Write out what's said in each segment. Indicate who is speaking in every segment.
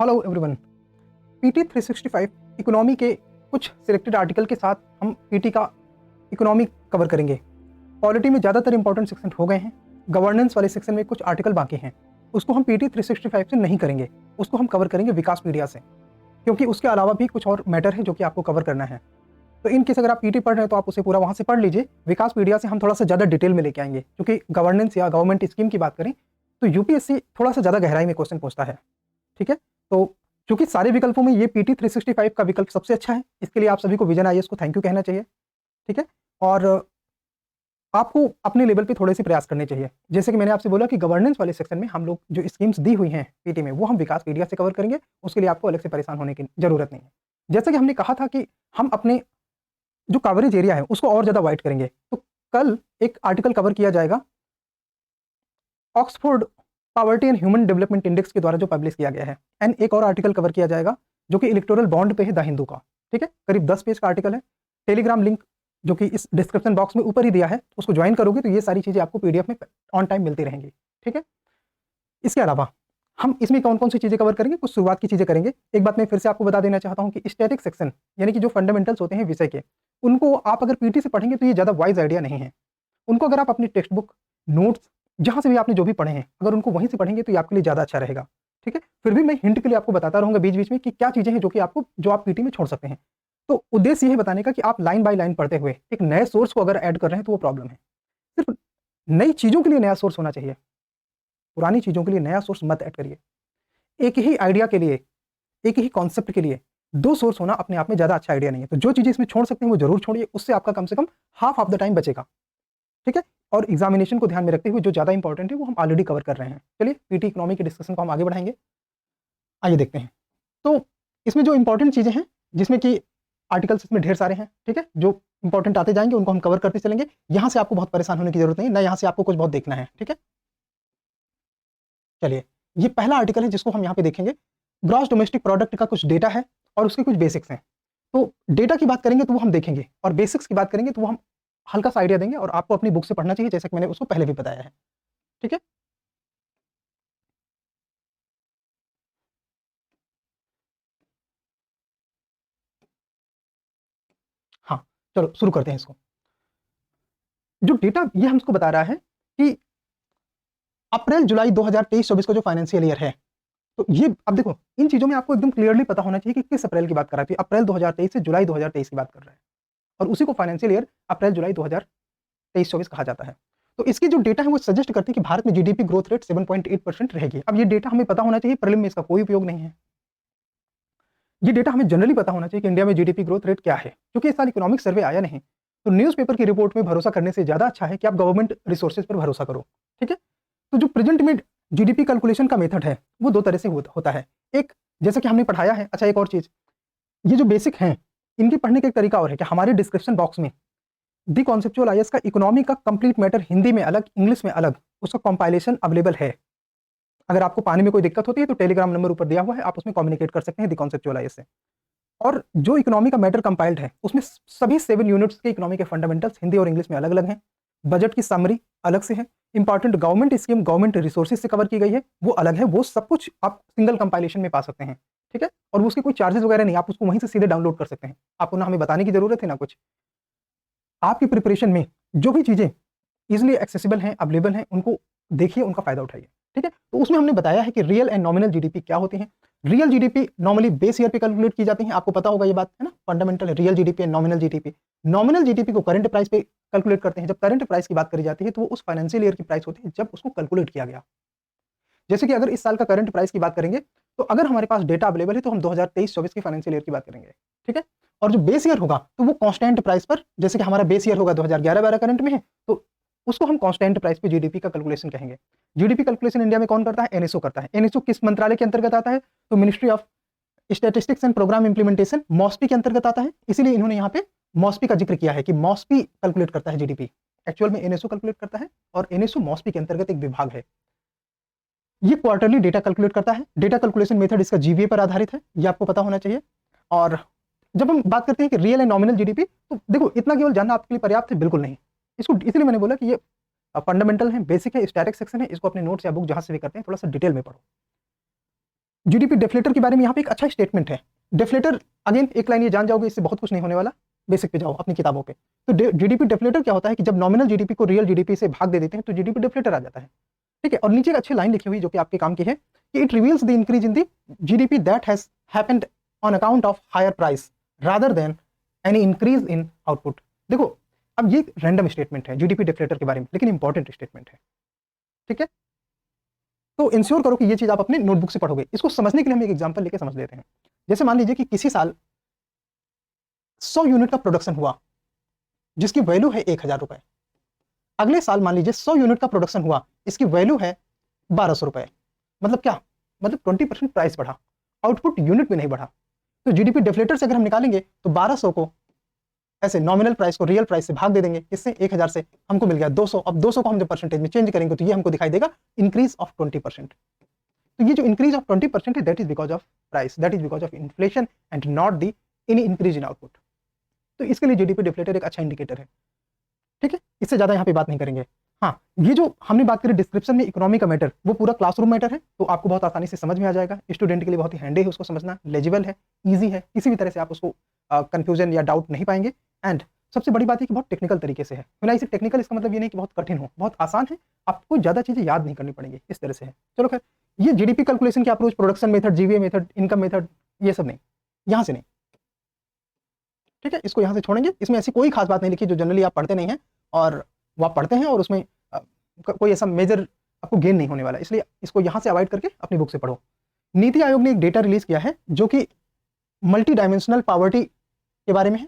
Speaker 1: Hello everyone. PT 365 economy के कुछ selected article के साथ हम पीटी का इकोनॉमी कवर करेंगे। पॉलिटी में ज़्यादातर इंपॉर्टेंट सेक्शन हो गए हैं। गवर्नेंस वाले सेक्शन में कुछ आर्टिकल बाकी हैं, उसको हम पीटी 365 से नहीं करेंगे, उसको हम कवर करेंगे विकासपीडिया से, क्योंकि उसके अलावा भी कुछ और मैटर है जो कि आपको कवर करना है। तो इन केस अगर आप पीटी पढ़ रहे हैं तो आप उसे पूरा वहाँ से पढ़ लीजिए। विकासपीडिया से हम थोड़ा सा ज़्यादा डिटेल में लेके आएंगे, क्योंकि गवर्नेंस या गवर्नमेंट स्कीम की बात करें तो यूपीएससी थोड़ा सा ज़्यादा गहराई में क्वेश्चन पूछता है। ठीक है, तो क्योंकि सारे विकल्पों में ये पीटी 365 का विकल्प सबसे अच्छा है, इसके लिए आप सभी को विजन आईएएस को थैंक यू कहना चाहिए। ठीक है, और आपको अपने लेवल पे थोड़े से प्रयास करने चाहिए। जैसे कि मैंने आपसे बोला कि गवर्नेंस वाले सेक्शन में हम लोग जो स्कीम्स दी हुई हैं पीटी में वो हम विकासपीडिया से कवर करेंगे, उसके लिए आपको अलग से परेशान होने की जरूरत नहीं है। जैसे कि हमने कहा था कि हम अपने जो कवरेज एरिया है उसको और ज़्यादा वाइड करेंगे, तो कल एक आर्टिकल कवर किया जाएगा Oxford poverty and human development index के द्वारा जो पब्लिश किया गया है, एंड एक और आर्टिकल कवर किया जाएगा जो कि इलेक्टोरल बॉन्ड पे है द हिंदू का। ठीक है, करीब 10 पेज का आर्टिकल है। टेलीग्राम लिंक जो कि इस डिस्क्रिप्शन बॉक्स में ऊपर ही दिया है, उसको ज्वाइन करोगे तो ये सारी चीज़ें आपको पीडीएफ में ऑन टाइम मिलती रहेंगी। ठीक है, इसके अलावा हम इसमें कौन कौन सी चीज़ें कवर करेंगे, कुछ शुरुआत की चीज़ें करेंगे। एक बात मैं फिर से आपको बता देना चाहता हूँ कि स्टैटिक सेक्शन यानी कि जो फंडामेंटल्स होते हैं विषय के, उनको आप अगर पीटी से पढ़ेंगे तो ये ज़्यादा वाइज आइडिया नहीं है। उनको अगर आप अपनी टेक्स्ट बुक, नोट्स, जहाँ से भी आपने जो भी पढ़े हैं, अगर उनको वहीं से पढ़ेंगे तो ये आपके लिए ज़्यादा अच्छा रहेगा। ठीक है, फिर भी मैं हिंट के लिए आपको बताता रहूँगा बीच बीच में कि क्या चीज़ें हैं जो आप पीटी में छोड़ सकते हैं। तो उद्देश्य ये है बताने का कि आप लाइन बाय लाइन पढ़ते हुए एक नए सोर्स को अगर ऐड कर रहे हैं तो वो प्रॉब्लम है। सिर्फ नई चीज़ों के लिए नया सोर्स होना चाहिए, पुरानी चीज़ों के लिए नया सोर्स मत ऐड करिए। एक ही आइडिया के लिए, एक ही कॉन्सेप्ट के लिए दो सोर्स होना अपने आप में ज़्यादा अच्छा आइडिया नहीं है। तो जो चीज़ें इसमें छोड़ सकते हैं वो जरूर छोड़िए, उससे आपका कम से कम हाफ ऑफ द टाइम बचेगा। ठीक है, और एग्जामिनेशन को ध्यान में रखते हुए जो ज़्यादा इंपॉर्टेंट है वो हम ऑलरेडी कवर कर रहे हैं। चलिए पीटी इकोनॉमी के डिस्कशन को हम आगे बढ़ाएंगे। आइए देखते हैं। तो इसमें जो इंपॉर्टेंट चीज़ें हैं, जिसमें कि आर्टिकल्स इसमें ढेर सारे हैं। ठीक है, जो इंपॉर्टेंट आते जाएंगे उनको हम कवर करते चलेंगे। यहाँ से आपको बहुत परेशान होने की जरूरत नहीं, ना यहाँ से आपको कुछ बहुत देखना है। ठीक है, चलिए ये पहला आर्टिकल है जिसको हम यहाँ पे देखेंगे। ग्रॉस डोमेस्टिक प्रोडक्ट का कुछ डेटा है और उसके कुछ बेसिक्स हैं। तो डेटा की बात करेंगे तो वो हम देखेंगे, और बेसिक्स की बात करेंगे तो वो हम हल्का सा आइडिया देंगे, और आपको अपनी बुक से पढ़ना चाहिए जैसे कि मैंने उसको पहले भी बताया है। ठीक है, हाँ चलो शुरू करते हैं इसको। जो डेटा ये हमको बता रहा है कि अप्रैल जुलाई 2023-24 का जो फाइनेंशियल ईयर है, तो ये अब देखो इन चीजों में आपको एकदम क्लियरली पता होना चाहिए कि किस अप्रैल की बात कर रहा है। अप्रैल 2023 से जुलाई 2023 की बात कर रहा है, और उसी को फाइनेंशियल ईयर अप्रैल जुलाई 2023-24 कहा जाता है। तो इसकी जो डेटा है वो सजेस्ट करती है कि भारत में जीडीपी ग्रोथ रेट 7.8% रहेगी। अब ये डेटा हमें पता होना चाहिए, प्रीलिम में इसका कोई उपयोग नहीं है। ये डेटा हमें जनरली पता होना चाहिए कि इंडिया में जीडीपी ग्रोथ रेट क्या है, क्योंकि इस साल इकोनॉमिक सर्वे आया नहीं। तो न्यूज़पेपर की रिपोर्ट में भरोसा करने से ज्यादा अच्छा है कि आप गवर्नमेंट रिसोर्सेज पर भरोसा करो। ठीक है, तो जो प्रेजेंट में जीडीपी कैलकुलेशन का मेथड है वो दो तरह से होता है। एक जैसा कि हमने पढ़ाया है। अच्छा, एक और चीज, ये जो बेसिक हैं इनके पढ़ने का एक तरीका और है कि हमारे डिस्क्रिप्शन बॉक्स में दी कॉन्सेप्चुअल आईएएस का इकोनॉमी का कंप्लीट मैटर हिंदी में अलग, इंग्लिश में अलग, उसका कंपाइलेशन अवेलेबल है। अगर आपको पाने में कोई दिक्कत होती है तो टेलीग्राम नंबर ऊपर दिया हुआ है, आप उसमें कम्युनिकेट कर सकते हैं दी कॉन्सेप्चुअल आईएएस से। और जो इकोनॉमी का मैटर कंपाइल्ड है उसमें सभी 7 यूनिट्स के इकोनॉमी के फंडामेंटल्स हिंदी और इंग्लिश में अलग अलग हैं। बजट की समरी अलग से है। Important government scheme, government resources से कवर की गई है, वो अलग है। वो सब कुछ आप सिंगल कंपाइलेशन में पा सकते हैं। ठीक है, और उसके कोई चार्जेस वगैरह नहीं, आप उसको वहीं से सीधे डाउनलोड कर सकते हैं। आपको ना हमें बताने की जरूरत है ना कुछ। आपकी प्रिपरेशन में जो भी चीजें इजिली एक्सेसिबल हैं, अवेलेबल हैं, उनको देखिए, उनका फायदा उठाइए। ठीक है, तो उसमें हमने बताया है कि रियल एंड नॉमिनल जीडीपी क्या होती है। Real GDP normally base year पे कैलकुलेट की जाती है, आपको पता होगा ये बात है ना, फंडामेंटल है। Real GDP and nominal GDP, nominal GDP को करंट प्राइस पे कैलकुलेट करते हैं। जब करंट प्राइस की बात करी जाती है तो वो उस फाइनेंशियल ईयर की प्राइस होती है जब उसको कैलकुलेट किया गया। जैसे कि अगर इस साल का करंट प्राइस की बात करेंगे तो अगर हमारे पास डेटा अवेलेबल है तो हम 2023-24 की फाइनेंशियल ईयर की बात करेंगे। ठीक है, और जो बेस ईयर होगा तो वो कांस्टेंट प्राइस पर, जैसे कि हमारा बेस ईयर होगा 2011-12 करंट में है तो उसको हम कांस्टेंट प्राइस पे जीडीपी का कैलकुलेशन कहेंगे। जीडीपी कैलकुलेशन इंडिया में कौन करता है? एनएसओ करता है। एनएसओ किस मंत्रालय के अंतर्गत आता है? तो ministry of statistics and programme implementation, MoSPI के अंतर्गत आता है। इसीलिए इन्होंने यहाँ पे मॉस्पी का जिक्र किया है कि मॉस्पी कैलकुलेट करता है जीडीपी। एक्चुअल में एनएसओ कैलकुलेट करता है, और एनएसओ मॉस्पी के अंतर्गत एक विभाग है। ये क्वार्टरली डेटा कैलकुलेट करता है। डेटा कैलकुलेशन मेथड इसका जीवीए पर आधारित है, ये आपको पता होना चाहिए। और जब हम बात करते हैं कि रियल एंड नॉमिनल जीडीपी, तो देखो इतना केवल जानना आपके लिए पर्याप्त है? बिल्कुल नहीं। इसको इसलिए मैंने बोला कि ये फंडामेंटल है, बेसिक है, स्टैटिक सेक्शन है, इसको अपने नोट्स या बुक जहां से भी करते हैं थोड़ा सा डिटेल में पढ़ो। जीडीपी डेफलेटर के बारे में यहाँ पे एक अच्छा स्टेटमेंट है। डेफलेटर, अगेन एक लाइन ये जान जाओगे, इससे बहुत कुछ नहीं होने वाला, बेसिक पे जाओ अपनी किताबों पे। तो जीडीपी डेफलेटर क्या होता है कि जब नॉमिनल जीडीपी को रियल जीडीपी से भाग दे देते हैं तो जीडीपी डेफलेटर आ जाता है, ठीक है। और नीचे एक अच्छी लाइन लिखी हुई जो कि आपके काम की है कि it reveals the increase in the GDP that has happened on account of higher price rather than any increase in output. देखो अब ये रैंडम स्टेटमेंट है जीडीपी डेफलेटर के बारे में, लेकिन इंपॉर्टेंट स्टेटमेंट है, ठीक है। तो इंश्योर करो कि ये चीज आप अपने नोटबुक से पढ़ोगे। इसको समझने के लिए हम एक एग्जांपल लेके समझ लेते हैं। जैसे मान लीजिए कि किसी साल 100 यूनिट का प्रोडक्शन हुआ जिसकी वैल्यू है 1000 रुपए। अगले साल मान लीजिए 100 यूनिट का प्रोडक्शन हुआ, इसकी वैल्यू है 1200 रुपए। मतलब क्या, मतलब 20% प्राइस बढ़ा, आउटपुट यूनिट में नहीं बढ़ा। तो जीडीपी डेफलेटर से अगर हम निकालेंगे तो 1200 को ऐसे नॉमिनल प्राइस को रियल प्राइस से भाग दे देंगे, इससे 1000 से हमको मिल गया 200। अब 200 को हम जब परसेंटेज में चेंज करेंगे तो ये हमको दिखाई देगा इंक्रीज ऑफ 20%। तो ये जो इंक्रीज ऑफ 20% है that is because of price, that is because of inflation and not the any increase in output. तो इसके लिए जीडीपी डिफ्लेटर एक अच्छा इंडिकेटर है, ठीक है। इससे ज्यादा यहाँ पे बात नहीं करेंगे। हाँ, ये जो हमने बात करी डिस्क्रिप्शन में इकोनॉमी का मैटर, वो पूरा क्लासरूम मैटर है, तो आपको बहुत आसानी से समझ में आ जाएगा। स्टूडेंट के लिए बहुत ही हैंडी है उसको समझना, लेजिबल है, ईजी है, किसी भी तरह से आप उसको कंफ्यूजन या डाउट नहीं पाएंगे। एंड सबसे बड़ी बात है कि बहुत टेक्निकल तरीके से है। ना इसे टेक्निकल इसका मतलब ये नहीं कि बहुत कठिन हो, बहुत आसान है, आपको ज्यादा चीजें याद नहीं करनी पड़ेंगी, इस तरह से है। चलो खैर, ये जीडीपी कैलकुलेशन की approach, production method, GVA method, income method, ये सब नहीं, यहाँ से नहीं, ठीक है। इसको यहाँ से छोड़ेंगे। इसमें ऐसी कोई खास बात नहीं लिखी जो जनरली आप पढ़ते नहीं हैं, और वो आप पढ़ते हैं और उसमें कोई ऐसा मेजर आपको गेन नहीं होने वाला, इसलिए इसको यहाँ से अवॉइड करके अपनी बुक से पढ़ो। नीति आयोग ने एक डेटा रिलीज किया है जो कि मल्टी डायमेंशनल पॉवर्टी के बारे में है।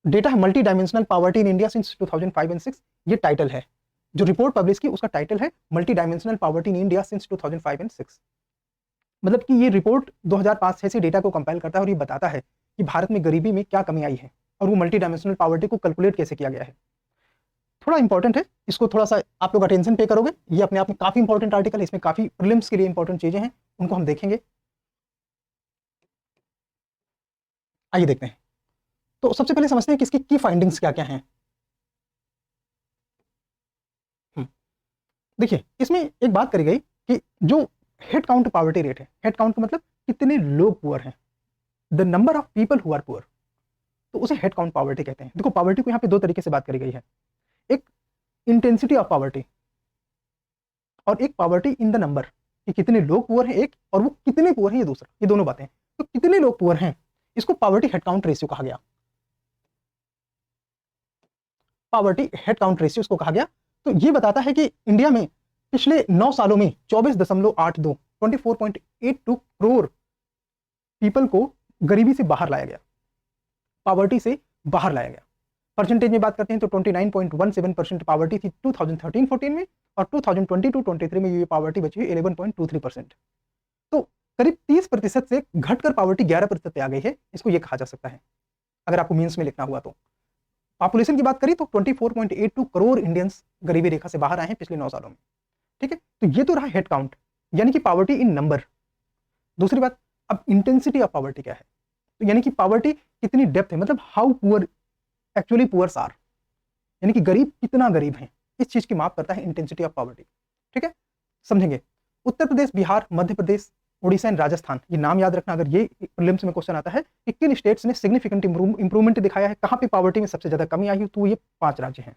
Speaker 1: डेटा है multi dimensional poverty in India since 2005 and 6। ये टाइटल है, जो रिपोर्ट पब्लिश की उसका टाइटल है multi dimensional poverty in India since 2005 and 6। मतलब कि ये रिपोर्ट 2005-6 से डेटा को कंपाइल करता है और ये बताता है कि भारत में गरीबी में क्या कमी आई है और वो मल्टी डायमेंशनल पॉवर्टी को कैलकुलेट कैसे किया गया है। थोड़ा इंपॉर्टेंट है, इसको थोड़ा सा आप लोग अटेंशन पे करोगे। ये अपने आप में काफी इंपॉर्टेंट आर्टिकल है, इसमें काफी प्रीलिम्स के लिए इंपॉर्टेंट चीजें हैं, उनको हम देखेंगे। आइए देखते हैं। तो सबसे पहले समझते हैं कि इसकी की फाइंडिंग्स क्या क्या हैं। देखिए, इसमें एक बात करी गई कि जो हेड काउंट पॉवर्टी रेट है, हेड काउंट मतलब कितने लोग पुअर हैं, the number of people who are poor, तो उसे हेड काउंट पॉवर्टी कहते हैं। देखो, पॉवर्टी को यहाँ पे दो तरीके से बात करी गई है, एक इंटेंसिटी ऑफ पॉवर्टी और एक पॉवर्टी इन द नंबर, कि कितने लोग पुअर हैं एक, और वो कितने पुअर हैं ये दूसरा, ये दोनों बातें। तो कितने लोग पुअर हैं, इसको पॉवर्टी हेड काउंट रेशियो कहा गया, पॉवर्टी हेड काउंट रेशियो इसको कहा गया। तो ये बताता है कि इंडिया में पिछले 9 सालों में 24.82 करोड़ पीपल को गरीबी से बाहर लाया गया, पॉवर्टी से बाहर लाया गया। परसेंटेज में बात करते हैं तो 29.17% पॉवर्टी थी 2013-14 में, और 2022-23 में ये पॉवर्टी बची हुई 11.23%। तो करीब 30% से घटकर पॉवर्टी 11% पे आ गई है, इसको ये कहा जा सकता है अगर आपको मीन्स में लिखना हुआ तो। पॉपुलेशन की बात करें तो 24.82 करोड़ इंडियंस गरीबी रेखा से बाहर आए हैं पिछले 9 सालों में, ठीक है। तो ये तो रहा हेड काउंट, यानी कि पॉवर्टी इन नंबर। दूसरी बात, अब इंटेंसिटी ऑफ पॉवर्टी क्या है, तो यानी कि पॉवर्टी कितनी डेप्थ है, मतलब how poor actually poors are, यानी कि गरीब कितना गरीब हैं, इस चीज की माप करता है इंटेंसिटी ऑफ पॉवर्टी, ठीक है। समझेंगे, उत्तर प्रदेश, बिहार, मध्य प्रदेश, उड़ीसा एंड राजस्थान, ये नाम याद रखना। अगर ये प्रीलिम्स में क्वेश्चन आता है कि किन स्टेट्स ने सिग्निफिकेंट इंप्रूवमेंट दिखाया है, कहां पे पॉवर्टी में सबसे ज्यादा कमी आई है, तो ये 5 राज्य हैं,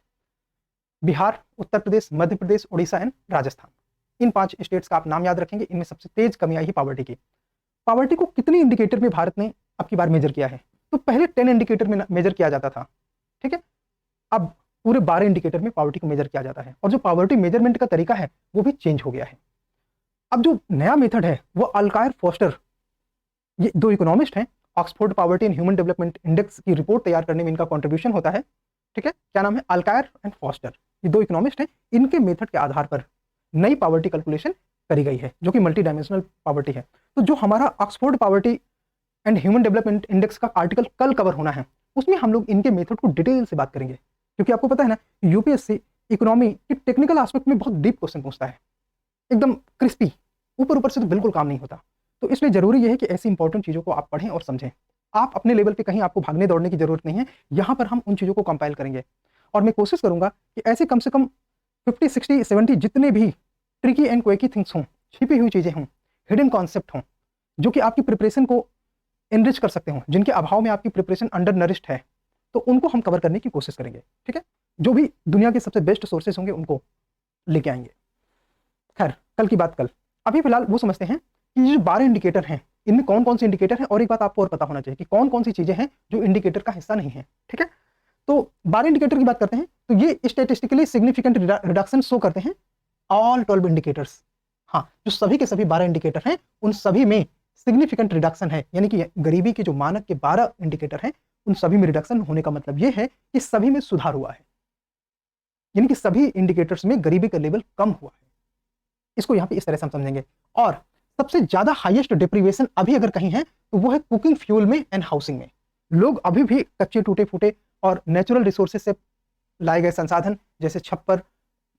Speaker 1: बिहार, उत्तर प्रदेश, मध्य प्रदेश, उड़ीसा एंड राजस्थान। इन 5 स्टेट्स का आप नाम याद रखेंगे, इनमें सबसे तेज कमी आई है पॉवर्टी की। पॉवर्टी को कितनी इंडिकेटर में भारत ने अब की बार मेजर किया है, तो पहले 10 इंडिकेटर में मेजर किया जाता था, ठीक है। अब पूरे 12 इंडिकेटर में पॉवर्टी को मेजर किया जाता है, और जो पॉवर्टी मेजरमेंट का तरीका है वो भी चेंज हो गया है। अब जो नया मेथड है वो अल्कायर फोस्टर, ये 2 इकोनॉमिस्ट हैं, Oxford poverty and human development index की रिपोर्ट तैयार करने में इनका कंट्रीब्यूशन होता है, ठीक है। क्या नाम है, अल्कायर एंड फोस्टर, ये 2 इकोनॉमिस्ट हैं। इनके मेथड के आधार पर नई पॉवर्टी कैलकुलेशन करी गई है जो कि मल्टी डायमेंशनल पॉवर्टी है। तो जो हमारा Oxford poverty and human development index का आर्टिकल कल कवर होना है, उसमें हम लोग इनके मेथड को डिटेल से बात करेंगे, क्योंकि आपको पता है ना, यूपीएससी इकोनॉमी के टेक्निकल एस्पेक्ट में बहुत डीप क्वेश्चन पूछता है, एकदम क्रिस्पी, ऊपर ऊपर से तो बिल्कुल काम नहीं होता। तो इसलिए जरूरी यह है कि ऐसी इंपॉर्टेंट चीजों को आप पढ़ें और समझें। आप अपने लेवल पे कहीं आपको भागने दौड़ने की जरूरत नहीं है, यहाँ पर हम उन चीजों को कंपाइल करेंगे, और मैं कोशिश करूंगा कि ऐसे कम से कम 50, 60, 70 जितने भी ट्रिकी एंड क्वेकी थिंग्स हों, छिपी हुई चीजें हों, हिडन कॉन्सेप्ट हों, जो कि आपकी प्रिपरेशन को एनरिच कर सकते हो, जिनके अभाव में आपकी प्रिपरेशन अंडर नरिश्ड है, तो उनको हम कवर करने की कोशिश करेंगे। ठीक है, जो भी दुनिया के सबसे बेस्ट सोर्सेस होंगे उनको लेके आएंगे। खैर, कल की बात कल, अभी फिलहाल वो समझते हैं कि ये जो 12 इंडिकेटर हैं, इनमें कौन कौन से इंडिकेटर हैं, और एक बात आपको और पता होना चाहिए कि कौन कौन सी चीजें हैं जो इंडिकेटर का हिस्सा नहीं है। ठीक है, तो 12 इंडिकेटर की बात करते हैं, तो ये स्टैटिस्टिकली सिग्निफिकेंट रिडक्शन शो करते हैं ऑल 12 इंडिकेटर्स। हाँ, जो सभी के सभी 12 इंडिकेटर हैं, उन सभी में सिग्निफिकेंट रिडक्शन है, यानी कि गरीबी के जो मानक के 12 इंडिकेटर हैं, उन सभी में रिडक्शन होने का मतलब यह है कि सभी में सुधार हुआ है, यानी कि सभी इंडिकेटर्स में गरीबी का लेवल कम हुआ है। इसको यहां पे इस तरह से हम समझेंगे। और सबसे ज्यादा हाईएस्ट डिप्रीवेशन अभी अगर कहीं है तो वो है कुकिंग फ्यूल में एंड हाउसिंग में। लोग अभी भी कच्चे टूटे फूटे और नेचुरल रिसोर्सेज से लाए गए संसाधन जैसे छप्पर,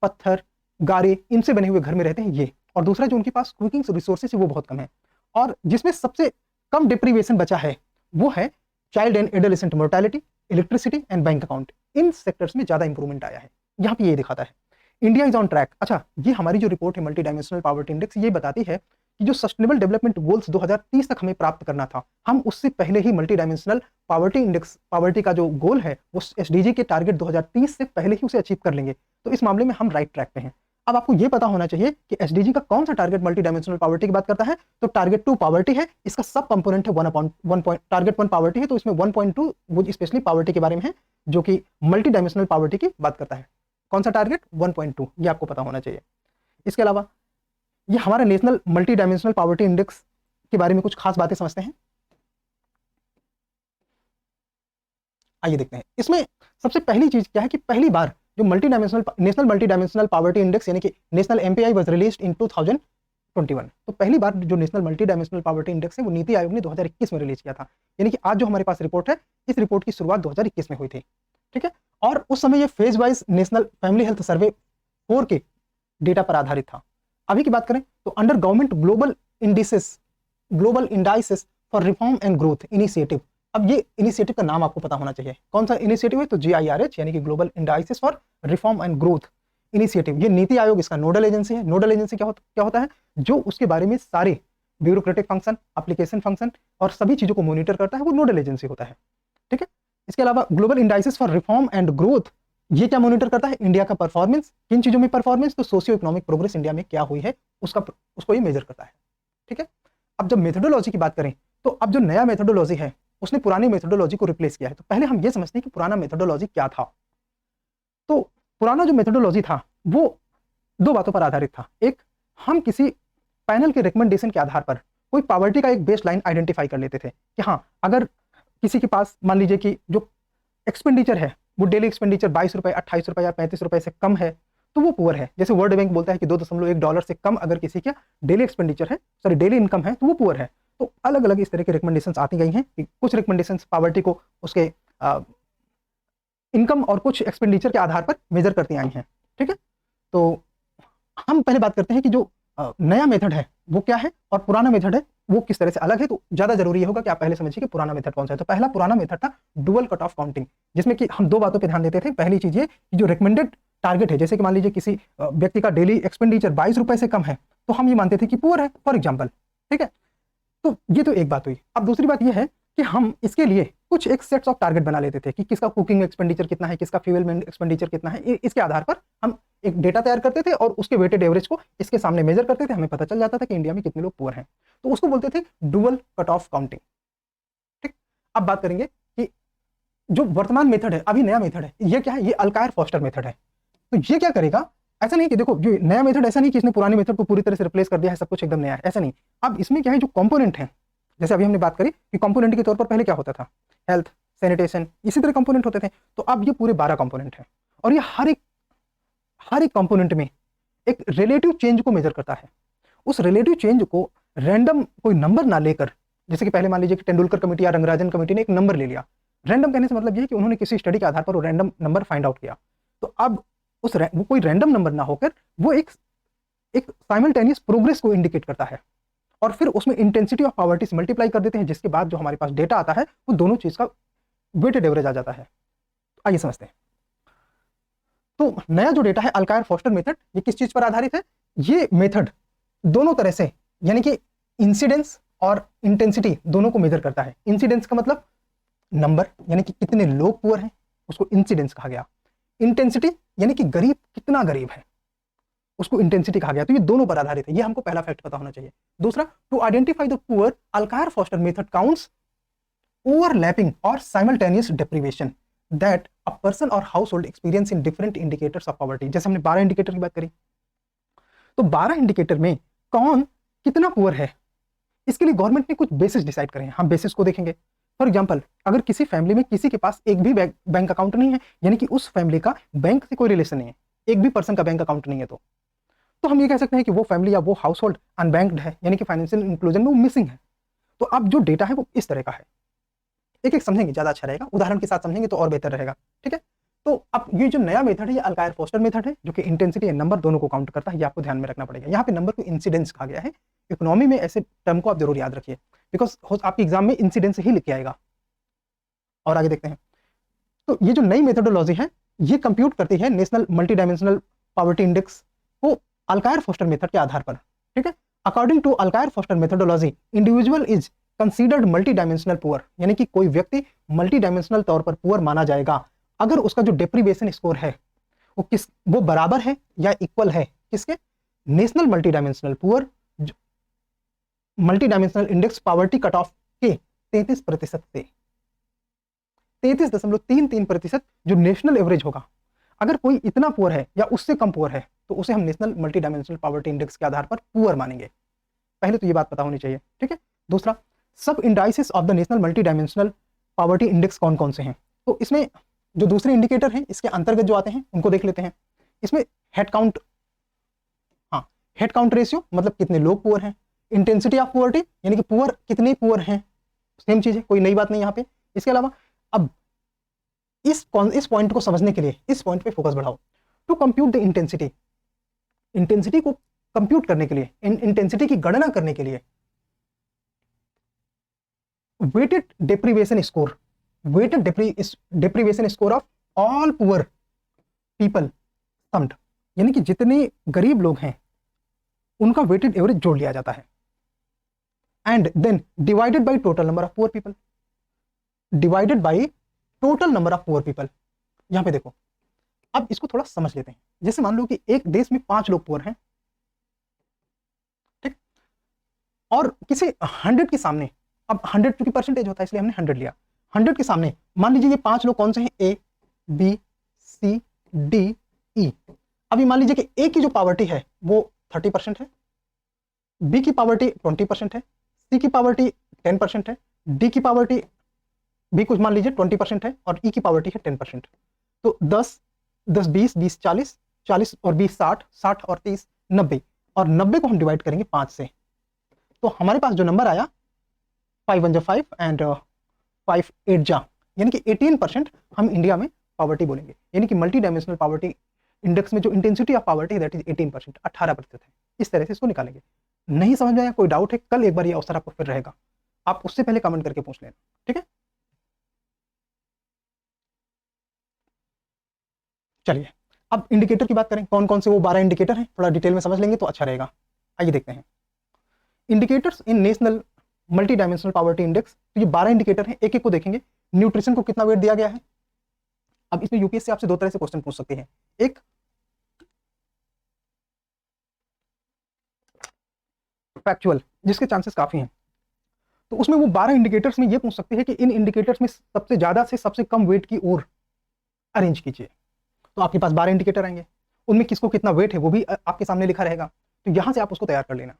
Speaker 1: पत्थर, गारे, इनसे बने हुए घर में रहते हैं ये। और दूसरा जो उनके पास कुकिंग रिसोर्सेज है वो बहुत कम है। और जिसमें सबसे कम डिप्रीवेशन बचा है वो है child and adolescent mortality, electricity and bank account. In sectors में ज्यादा इंप्रूवमेंट आया है। यहाँ पे ये दिखाता है इंडिया इज ऑन ट्रैक। अच्छा, ये हमारी जो रिपोर्ट है मल्टी डायमेंशनल पॉवर्टी इंडेक्स, ये बताती है कि जो सस्टेनेबल डेवलपमेंट गोल्स 2030 तक हमें प्राप्त करना था, हम उससे पहले ही multi dimensional poverty index, poverty का जो गोल है वो एसडीजी के टारगेट 2030 से पहले ही उसे अचीव कर लेंगे। तो इस मामले में हम राइट ट्रैक पे हैं। अब आपको ये पता होना चाहिए कि एसडीजी का कौन सा टारगेट मल्टी डायमेंशनल पॉवर्टी की बात करता है। तो टारगेट 2 पॉवर्टी है, इसका सब कंपोनेंट है 1 टारगेट 1 पॉवर्टी है, तो इसमें 1.2 वो स्पेशली पॉवर्टी के बारे में है, जो कि मल्टी डायमेंशनल पॉवर्टी की बात करता है। कौन सा टारगेट? 1.2, ये आपको पता होना चाहिए। इसके अलावा ये हमारा national multi dimensional poverty index के बारे में कुछ खास बातें समझते हैं। आइए देखते हैं। इसमें सबसे पहली चीज क्या है कि पहली बार जो national multi dimensional poverty index यानी कि national MPI was released in 2021। तो पहली बार जो national multi dimensional poverty index है वो नीति आयोग ने 2021 में रिलीज किया था। यानी कि आज जो हमारे पास रिपोर्ट है, इस रिपोर्ट की शुरुआत 2021 में हुई थी। ठीक है, और उस समय ये phase wise national family health survey 4 के डेटा पर आधारित था। अभी की बात करें तो under government global indices for reform and growth initiative. अब ये इनिशिएटिव का नाम आपको पता होना चाहिए, कौन सा इनिशिएटिव है? तो GIRH यानी कि global indices for reform and growth initiative. ये नीति आयोग इसका नोडल एजेंसी है। नोडल एजेंसी क्या होता है? जो उसके बारे में सारे ब्यूरोक्रेटिक फंक्शन, एप्लीकेशन फंक्शन और सभी चीजों को मॉनिटर करता है, वो नोडल एजेंसी होता है। ठीक है, इसके अलावा global indices for reform and growth ये क्या मॉनिटर करता है? इंडिया का परफॉर्मेंस। किन चीजों में परफॉर्मेंस? तो सोशियो इकोनॉमिक प्रोग्रेस इंडिया में क्या हुई है उसको ये मेजर करता है। ठीक है, अब जब मेथोडोलॉजी की बात करें तो अब जो नया मेथोडोलॉजी है उसने पुरानी मेथोडोलॉजी को रिप्लेस किया है। तो पहले हम ये समझते हैं कि पुराना मेथोडोलॉजी क्या था। तो पुराना जो मेथोडोलॉजी था वो 2 बातों पर आधारित था। एक, हम किसी पैनल के रिकमेंडेशन के आधार पर कोई पॉवर्टी का एक बेस लाइन आइडेंटिफाई कर लेते थे कि हाँ, अगर किसी के पास मान लीजिए कि जो एक्सपेंडिचर है वो डेली एक्सपेंडिचर 22 रुपए, 28 रुपए या 35 रुपए से कम है तो वो पुअर है। जैसे वर्ल्ड बैंक बोलता है कि $2.1 से कम अगर किसी का डेली एक्सपेंडिचर है, सॉरी डेली इनकम है, तो वो पुअर है। तो अलग अलग इस तरह के रिकमेंडेशंस आती गई हैं कि कुछ रिकमेंडेशंस पॉवर्टी को उसके इनकम और कुछ एक्सपेंडिचर के आधार पर मेजर करती आई हैं। ठीक है, तो हम पहले बात करते हैं कि जो नया मेथड है वो क्या है और पुराना मेथड है वो किस तरह से अलग है। तो ज्यादा जरूरी होगा कि आप पहले समझिए कि पुराना मेथड कौन सा है। तो पहला पुराना मेथड था डुअल कट ऑफ काउंटिंग, जिसमें कि हम 2 बातों पे ध्यान देते थे। पहली चीज ये कि जो रिकमेंडेड टारगेट है, जैसे कि मान लीजिए किसी व्यक्ति का डेली एक्सपेंडिचर 22 रुपए से कम है तो हम ये मानते थे कि पुअर है, फॉर एग्जाम्पल। ठीक है, तो ये तो एक बात हुई। अब दूसरी बात ये है कि हम इसके लिए कुछ एक सेट्स ऑफ टारगेट बना लेते थे कि किसका कुकिंग एक्सपेंडिचर कितना है, किसका फ्यूल एक्सपेंडिचर कितना है। इसके आधार पर हम एक डेटा तैयार करते थे और उसके वेटेड एवरेज को इसके सामने मेजर करते थे। हमें पता चल जाता था कि इंडिया में कितने लोग पुअर हैं। तो उसको बोलते थे डुअल कट ऑफ काउंटिंग। ठीक, अब बात करेंगे कि जो वर्तमान मेथड है, अभी नया मेथड है, ये क्या है? ये अल्कायर फोस्टर मेथड है। तो ये क्या करेगा? ऐसा नहीं कि देखो जो नया मेथड, ऐसा नहीं कि इसने पुराने मेथड को पूरी तरह से रिप्लेस कर दिया है, सब कुछ एकदम नया है, ऐसा नहीं। अब इसमें क्या है, जो कंपोनेंट है, जैसे अभी हमने बात करी कि कंपोनेंट के तौर पर पहले क्या होता था? हेल्थ, सैनिटेशन, इसी तरह कंपोनेंट होते थे। तो अब ये पूरे 12 कंपोनेंट हैं और ये हर एक कंपोनेंट में एक रिलेटिव चेंज को मेजर करता है। उस रिलेटिव चेंज को रैंडम कोई नंबर ना लेकर, जैसे कि पहले मान लीजिए कि तेंदुलकर कमेटी या रंगराजन कमेटी ने एक नंबर ले लिया। रैंडम कहने से मतलब ये है कि उन्होंने किसी स्टडी के आधार पर वो रैंडम नंबर फाइंड आउट किया। तो अब वो कोई रैंडम नंबर ना होकर वो एक साइमल्टेनियस प्रोग्रेस को इंडिकेट करता है और फिर उसमें इंटेंसिटी ऑफ पॉवर्टी से मल्टीप्लाई कर देते हैं, जिसके बाद जो हमारे पास डेटा आता है वो दोनों चीज का वेटेड एवरेज आ जाता है। आइए समझते हैं। तो नया जो डेटा है अल्कायर फोस्टर मेथड, ये किस चीज पर आधारित है? ये मेथड दोनों तरह से, यानी कि इंसिडेंस और इंटेंसिटी दोनों को मेजर करता है। इंसिडेंस का मतलब नंबर, यानी कि कितने लोग पुअर हैं, उसको इंसिडेंस कहा गया। इंटेंसिटी यानी कि गरीब कितना गरीब है, उसको इंटेंसिटी कहा गया। तो ये दोनों पर आधारित है, ये हमको पहला फैक्ट पता होना चाहिए। दूसरा, to identify the poor, Alkire Foster method counts overlapping or simultaneous deprivation that a person or household experience in different indicators of poverty. जैसे हमने 12 इंडिकेटर की बात करी, तो 12 इंडिकेटर में कौन कितना पुअर है, इसके लिए गवर्नमेंट ने कुछ बेसिस डिसाइड करे हैं। हम बेसिस को देखेंगे। फॉर एग्जांपल, अगर किसी फैमिली में किसी के पास एक भी बैंक अकाउंट नहीं है, यानी कि उस फैमिली का बैंक से कोई रिलेशन नहीं है, एक भी पर्सन का बैंक अकाउंट नहीं है, तो हम ये कह सकते हैं कि वो फैमिली या वो हाउस होल्ड अनबैंक्ड है, यानी कि फाइनेंशियल इंक्लूजन में वो मिसिंग है। तो अब जो डेटा है वो इस तरह का है। एक एक समझेंगे ज्यादा अच्छा रहेगा, उदाहरण के साथ समझेंगे तो और बेहतर रहेगा। ठीक है, तो अब ये जो नया मेथड है ये अल्कायर फोस्टर मेथड है, जो कि इंटेंसिटी एंड नंबर दोनों को काउंट करता है। ये आपको ध्यान में रखना पड़ेगा। यहाँ पे नंबर को इंसिडेंस कहा गया है। इकोनॉमी में ऐसे टर्म को आप जरूर याद रखिए, बिकॉज आपके एग्जाम में इंसिडेंस ही लिख के आएगा। और आगे देखते हैं, तो ये जो नई मेथोडोलॉजी है ये कंप्यूट करती है national multi dimensional poverty index को अल्कायर फोस्टर मेथड के आधार पर। ठीक है, according to Alkire Foster methodology, individual is considered multi dimensional poor, यानी कि कोई व्यक्ति मल्टी डायमेंशनल तौर पर पुअर माना जाएगा अगर उसका जो डेप्रीवेशन स्कोर है वो बराबर है या इक्वल है किसके, national multi dimensional poor multi dimensional index poverty cut off के 33% से 33.33% जो नेशनल एवरेज होगा। अगर कोई इतना पुअर है या उससे कम पुअर है तो उसे हम national multi dimensional poverty index के आधार पर पुअर मानेंगे। पहले तो ये बात पता होनी चाहिए। ठीक है, दूसरा, सब indices of the national multi dimensional poverty index कौन कौन से हैं। तो इसमें जो दूसरे इंडिकेटर हैं इसके अंतर्गत जो आते हैं उनको देख लेते हैं। इसमें हेड काउंट, हाँ हेड काउंट रेशियो मतलब कितने लोग पुअर हैं, इंटेंसिटी ऑफ पुअर्टी यानी कि पुअर कितने पुअर हैं, सेम चीज है, कोई नई बात नहीं यहाँ पे। इसके अलावा अब इस पॉइंट को समझने के लिए इस पॉइंट पे फोकस बढ़ाओ। To compute the intensity, intensity को कंप्यूट करने के लिए, इंटेंसिटी की गणना करने के लिए weighted deprivation score, weighted deprivation score of all poor people summed, यानी कि जितने गरीब लोग हैं उनका वेटेड एवरेज जोड़ लिया जाता है, and then divided by total number of poor people, divided by total number of poor people. यहां पे देखो, अब इसको थोड़ा समझ लेते हैं। जैसे मान लो कि एक देश में 5 लोग पुअर हैं, ठीक, और किसी 100 के सामने, अब 100 क्योंकि परसेंटेज होता है इसलिए हमने 100 लिया, 100 के सामने मान लीजिए ये 5 लोग कौन से हैं, A B C D E. अभी मान लीजिए कि ए की जो पावर्टी है वो 30% है, बी की पावर्टी 20% है, सी की पावर्टी 10% है, डी की पावर्टी भी कुछ मान लीजिए 20% है, और ई की पावर्टी है 10%। तो 10 10 20 20 40 40 और 20 60 60 और 30 90, और 90 को हम डिवाइड करेंगे 5 से, तो हमारे पास जो नंबर आया 5 1 5 एंड 5 8 जा, यानी कि 18% हम इंडिया में पावर्टी बोलेंगे। यानी कि मल्टी डायमेंशनल पावर्टी इंडेक्स में जो इंटेंसिटी ऑफ पावर्टी है दैट इज 18%, 18% है। इस तरह से इसको निकालेंगे। नहीं समझ में आया, कोई डाउट है, कल एक बार ये अवसर आपको फिर रहेगा, आप उससे पहले कमेंट करके पूछ लेना। ठीक है, चलिए अब इंडिकेटर की बात करें, कौन कौन से वो 12 इंडिकेटर हैं, थोड़ा डिटेल में समझ लेंगे तो अच्छा रहेगा। आइए देखते हैं indicators in national multi dimensional poverty index. तो ये 12 इंडिकेटर हैं, एक एक को देखेंगे। न्यूट्रिशन को कितना वेट दिया गया है। अब इसमें यूपीएससी आपसे 2 तरह से क्वेश्चन पूछ सकते हैं, एक फैक्चुअल जिसके चांसेस काफी हैं, तो उसमें वो 12 इंडिकेटर्स में ये पूछ सकते हैं कि इन इंडिकेटर्स में सबसे ज्यादा से सबसे कम वेट की ओर अरेंज कीजिए। तो आपके पास 12 इंडिकेटर आएंगे, उनमें किसको कितना वेट है वो भी आपके सामने लिखा रहेगा, तो यहां से आप उसको तैयार कर लेना।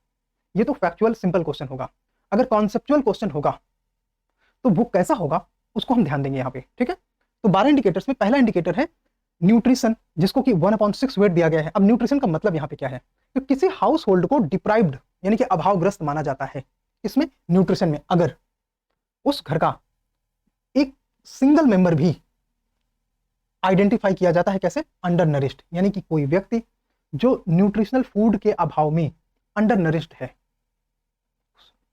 Speaker 1: ये तो फैक्चुअल सिंपल क्वेश्चन होगा। अगर कॉन्सेप्चुअल क्वेश्चन होगा तो वो कैसा होगा उसको हम ध्यान देंगे यहाँ पे। ठीक है, तो 12 इंडिकेटर्स में पहला इंडिकेटर है न्यूट्रिशन, जिसको कि 1/6 वेट दिया गया है। अब न्यूट्रिशन का मतलब यहाँ पे क्या है, तो किसी हाउस होल्ड को डिप्राइव्ड यानी कि अभावग्रस्त माना जाता है इसमें न्यूट्रिशन में, अगर उस घर का एक सिंगल मेंबर भी आइडेंटिफाई किया जाता है कैसे, अंडर नरिश्ड, यानी कि कोई व्यक्ति जो न्यूट्रिशनल फूड के अभाव में अंडर नरिश्ड है,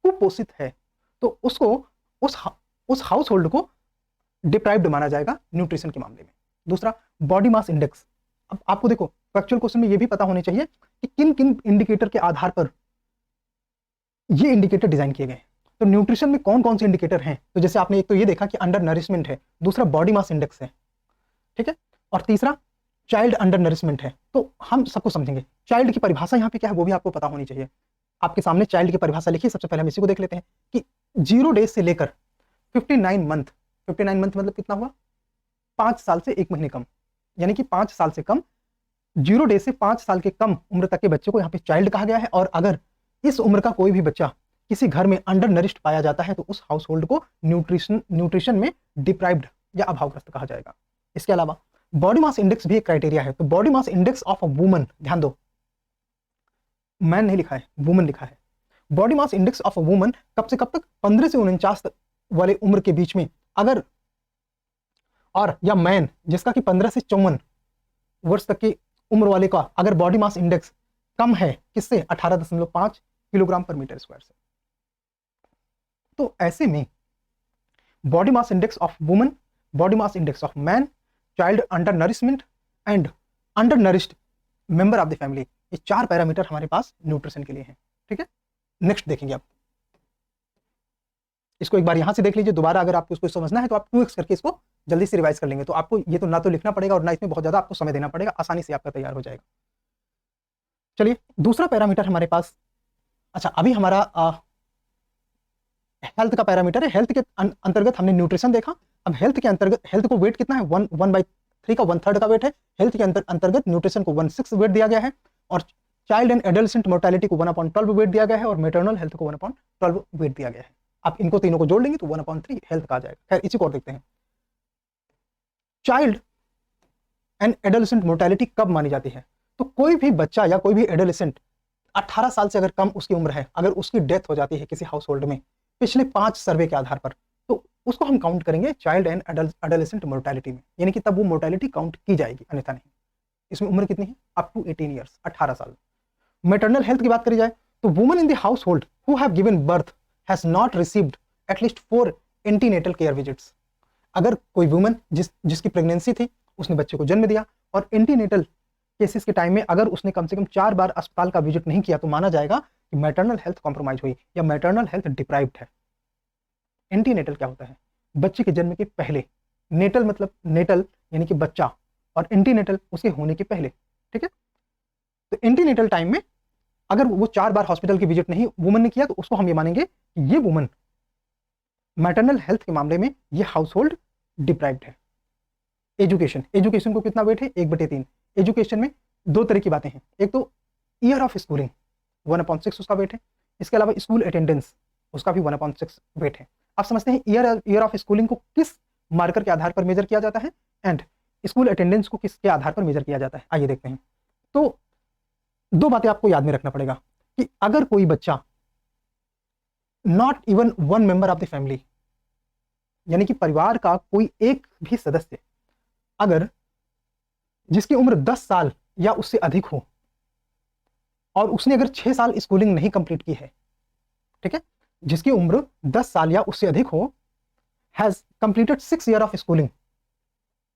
Speaker 1: कुपोषित है, तो उसको उस हाउस होल्ड को डिप्राइव्ड माना जाएगा न्यूट्रिशन के मामले में। दूसरा बॉडी मास इंडेक्स। अब आपको देखो फैक्चुअल क्वेश्चन में ये भी पता होने चाहिए कि किन किन इंडिकेटर के आधार पर ये इंडिकेटर डिजाइन किए गए। तो न्यूट्रिशन में कौन कौन से इंडिकेटर हैं? तो जैसे आपने एक तो ये देखा कि अंडर नरिशमेंट है, दूसरा बॉडी मास इंडेक्स है, ठीक है, और तीसरा चाइल्ड अंडर नरिशमेंट है। तो हम सबको समझेंगे चाइल्ड की परिभाषा यहाँ पे क्या है वो भी आपको पता होनी चाहिए। आपके सामने चाइल्ड की परिभाषा लिखी, सबसे पहले हम इसी को देख लेते हैं कि 0 डेज से लेकर 59 मंथ, 59 मंथ मतलब कितना हुआ? 5 साल से 1 महीने कम, यानी कि 5 साल से कम, 0 डेज से 5 साल के कम उम्र तक के बच्चे को यहाँ पे चाइल्ड कहा गया है। और अगर इस उम्र का कोई भी बच्चा किसी घर में अंडर नरिश्ड पाया जाता है तो उस हाउस होल्ड को न्यूट्रिशन में डिप्राइव्ड या अभावग्रस्त कहा जाएगा। इसके अलावा बॉडी मास इंडेक्स भी एक क्राइटेरिया है। तो body mass index of a woman, ध्यान दो मैन नहीं लिखा है, वुमन लिखा है। Body mass index of a woman कब से कब तक? 15 से 49 वाले उम्र के बीच में अगर, और या मैन जिसका कि 15 से 54 वर्ष तक की उम्र वाले का अगर बॉडी मास इंडेक्स कम है किससे? 18.5 किलोग्राम पर मीटर स्क्वायर से। तो ऐसे में body mass index of woman, body mass index of man, child under nourishment and under nourished member of the family, ये 4 पैरामीटर हमारे पास न्यूट्रिशन के लिए हैं। ठीक है, नेक्स्ट देखेंगे आप इसको एक बार यहां से देख लीजिए दोबारा। अगर आपको इसको समझना है तो आप 2x करके इसको जल्दी से रिवाइज कर लेंगे, तो आपको ये तो ना तो लिखना पड़ेगा और ना इसमें बहुत ज्यादा आपको समय देना पड़ेगा, आसानी से आपका तैयार हो जाएगा। चलिए दूसरा पैरामीटर हमारे पास, अच्छा अभी हमारा हेल्थ का पैरामीटर है। हेल्थ के अंतर्गत हमने न्यूट्रिशन देखा, अब हेल्थ के अंतर्गत, हेल्थ को वेट कितना है? 1/3 का 1/3 का वेट है। हेल्थ के अंतर्गत न्यूट्रिशन को 1/6 वेट दिया गया है, और चाइल्ड एंड एडोलेसेंट मोर्टेलिटी को 1/12 वेट दिया गया है, और मेटरनल हेल्थ को 1/12 वेट दिया गया है। आप इनको तीनों को जोड़ लेंगे तो 1/3 हेल्थ का आ जाएगा। खैर इसी को और देखते हैं, चाइल्ड एंड एडोलेसेंट मोर्टेलिटी कब मानी जाती है? तो कोई भी बच्चा या कोई भी एडोलेसेंट 18 साल से अगर कम उसकी उम्र है, अगर उसकी डेथ हो जाती है किसी हाउस होल्ड में पिछले 5 सर्वे के आधार पर, तो उसको हम काउंट करेंगे चाइल्ड एंड एडोलेसेंट मोर्टेलिटी में, यानी कि तब वो मोर्टेलिटी काउंट की जाएगी, अन्यथा नहीं। इसमें उम्र कितनी है? अप टू 18 ईयर्स, 18 साल। मैटरनल हेल्थ की बात करी जाए तो woman in the house hold who have given birth has not received at least 4 antenatal care visits. अगर कोई वुमन जिसकी प्रेगनेंसी थी, उसने बच्चे को जन्म दिया, और एंटीनेटल केसेस के टाइम में अगर उसने कम से कम 4 बार अस्पताल का विजिट नहीं किया, तो माना जाएगा कि मैटरनल हेल्थ कॉम्प्रोमाइज हुई या मैटरनल हेल्थ डिप्राइव्ड है। एंटीनेटल क्या होता है? बच्चे के जन्म के पहले। नेटल मतलब नेटल यानी कि बच्चा, और एंटीनेटल उसके होने के पहले। ठीक है, तो एंटीनेटल टाइम में अगर वो 4 बार हॉस्पिटल की विजिट नहीं वुमन ने किया, तो उसको हम ये मानेंगे कि ये वुमन मैटरनल हेल्थ के मामले में ये हाउस होल्ड डिप्राइव्ड है। एजुकेशन, एजुकेशन को कितना वेट है? 1/3। एजुकेशन में 2 तरह की बातें हैं, एक तो ईयर ऑफ स्कूलिंग 1/6 उसका वेट है, इसके अलावा स्कूल अटेंडेंस उसका भी 1/6 वेट है। आप समझते हैं ईयर ऑफ स्कूलिंग को किस मार्कर के आधार पर मेजर किया जाता है, एंड स्कूल अटेंडेंस को किसके आधार पर मेजर किया जाता है? आइए देखते हैं। तो 2 बातें आपको याद में रखना पड़ेगा कि अगर कोई बच्चा not even 1 member of the family, यानी कि परिवार का कोई एक भी सदस्य अगर जिसकी उम्र 10 साल या उससे अधिक हो, और उसने अगर 6 साल स्कूलिंग नहीं कंप्लीट की है, ठीक है, जिसकी उम्र 10 साल या उससे अधिक हो, has completed 6 year of schooling,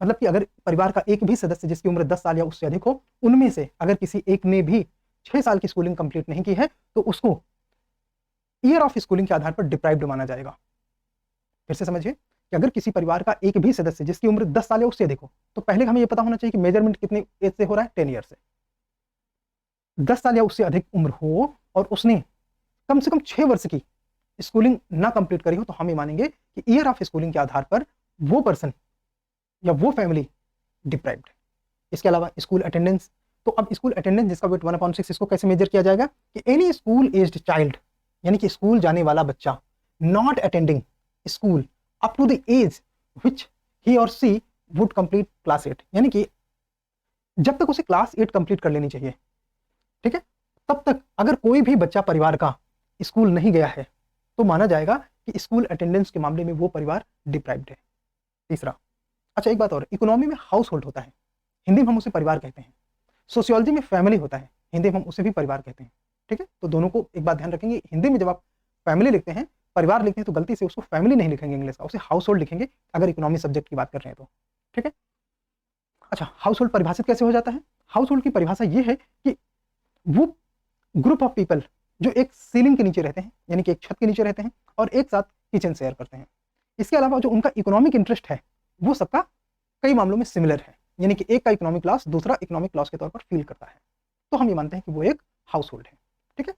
Speaker 1: मतलब कि अगर परिवार का एक भी सदस्य जिसकी उम्र 10 साल या उससे अधिक हो, उनमें से अगर किसी एक ने भी 6 साल की स्कूलिंग कंप्लीट नहीं की है, तो उसको ईयर ऑफ स्कूलिंग के आधार पर डिप्राइव्ड माना जाएगा। फिर से समझिए कि अगर किसी परिवार का एक भी सदस्य जिसकी उम्र 10 साल या उससे अधिक हो, तो पहले हमें यह पता होना चाहिए कि मेजरमेंट कितनी एज से हो रहा है? 10 ईयर से। 10 साल या उससे अधिक उम्र हो और उसने कम से कम 6 वर्ष की स्कूलिंग ना कंप्लीट करी हो, तो हम ये मानेंगे कि ईयर ऑफ स्कूलिंग के आधार पर वो पर्सन या वो फैमिली डिप्राइव्ड है। इसके अलावा स्कूल अटेंडेंस, तो अब स्कूल अटेंडेंस जिसका वेट 1/6, इसको कैसे मेजर किया जाएगा कि एनी स्कूल एज्ड चाइल्ड, यानी कि स्कूल जाने वाला बच्चा, not attending school up to the age which he or she would complete class 8, यानी कि जब तक उसे क्लास 8 कंप्लीट कर लेनी चाहिए, ठीक है, तब तक अगर कोई भी बच्चा परिवार का स्कूल नहीं गया है, तो माना जाएगा कि स्कूल अटेंडेंस के मामले में वो परिवार डिप्राइव्ड है। तीसरा, अच्छा एक बात और, इकोनॉमी में हाउस होल्ड होता है, हिंदी में हम उसे परिवार कहते हैं। सोशियोलॉजी में फैमिली होता है, हिंदी में हम उसे भी परिवार कहते हैं। ठीक है, तो दोनों को एक बात ध्यान रखेंगे, हिंदी में जब आप फैमिली लिखते हैं, परिवार लिखते हैं, तो गलती से उसको फैमिली नहीं लिखेंगे इंग्लिश का, उसे हाउस होल्ड लिखेंगे अगर इकोनॉमी सब्जेक्ट की बात कर रहे हैं तो। ठीक है, अच्छा हाउस होल्ड परिभाषित कैसे हो जाता है? हाउस होल्ड की परिभाषा ये है कि वो ग्रुप ऑफ पीपल जो एक सीलिंग के नीचे रहते हैं, यानी कि एक छत के नीचे रहते हैं और एक साथ किचन शेयर करते हैं। इसके अलावा जो उनका इकोनॉमिक इंटरेस्ट है वो सबका कई मामलों में सिमिलर है, यानी कि एक का इकोनॉमिक लॉस दूसरा इकोनॉमिक लॉस के तौर पर फील करता है। तो हम ये मानते हैं कि वो एक हाउस होल्ड है। ठीक है,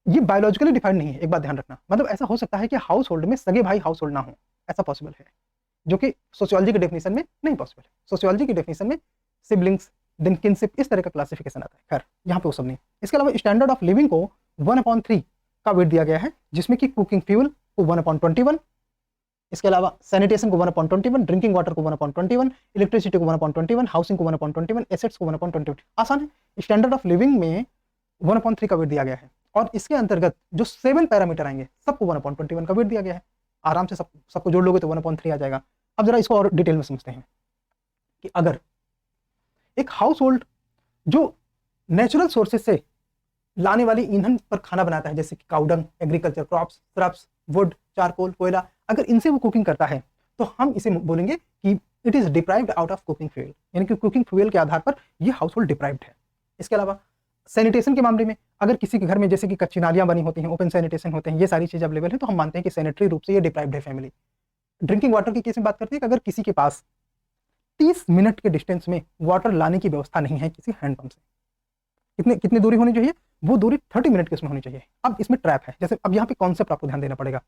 Speaker 1: ये बायोलॉजिकली डिफाइंड नहीं है, एक बात ध्यान रखना। मतलब ऐसा हो सकता है कि हाउस होल्ड में सगे भाई हाउस होल्ड ना हो, ऐसा पॉसिबल है, जो कि सोशियोलॉजी के डेफिनेशन में नहीं पॉसिबल है। सोशियोलॉजी की डेफिनेशन में सिबलिंग्स, देन किनशिप, इस तरह का क्लासिफिकेशन आता है। खैर यहाँ पे वो सब नहीं। इसके अलावा स्टैंडर्ड ऑफ लिविंग को 1/3 का वेट दिया गया है, जिसमें कि कुकिंग फ्यूल को 1/21, इसके अलावा सैनिटेशन को 1/21, ड्रिंकिंग वाटर को 1/21, इलेक्ट्रिसिटी को 1/21, हाउसिंग को 1/21, एसेट्स को 1/21। आसान है। स्टैंडर्ड ऑफ लिविंग में 1/3 का वेट दिया गया है और इसके अंतर्गत जो 7 पैरामीटर आएंगे सबको 1/21 का वेट दिया गया है। आराम से सबको जोड़ लोगे तो 1/3 आ जाएगा। अब जरा इसको और डिटेल में समझते हैं कि अगर एक हाउस होल्ड जो नेचुरल सोर्सेज से लाने वाली ईंधन पर खाना बनाता है, जैसे कि cow dung, agriculture crops, shrubs, would, charcoal, कोयला, अगर इनसे वो कुकिंग करता है तो हम इसे बोलेंगे कि it is deprived out of cooking fuel, यानी कि कुकिंग फ्यूल के आधार पर ये हाउस होल्ड डिप्राइव्ड है। इसके अलावा सैनिटेशन के मामले में अगर किसी के घर में जैसे कि कच्ची नालियां बनी होती हैं, ओपन सैनिटेशन होते हैं, ये सारी चीजें अवेलेबल है, तो हम मानते हैं कि सैनिटरी रूप से ये डिप्राइव्ड है फैमिली। ड्रिंकिंग वाटर की केस में बात करते हैं कि अगर किसी के पास 30 मिनट के डिस्टेंस में वाटर लाने की व्यवस्था नहीं है किसी हैंडपंप से, कितनी दूरी होनी चाहिए, वो दूरी 30 मिनट की उसमें होनी चाहिए। अब इसमें ट्रैप है, जैसे अब यहाँ पे कॉन्सेप्ट आपको ध्यान देना पड़ेगा।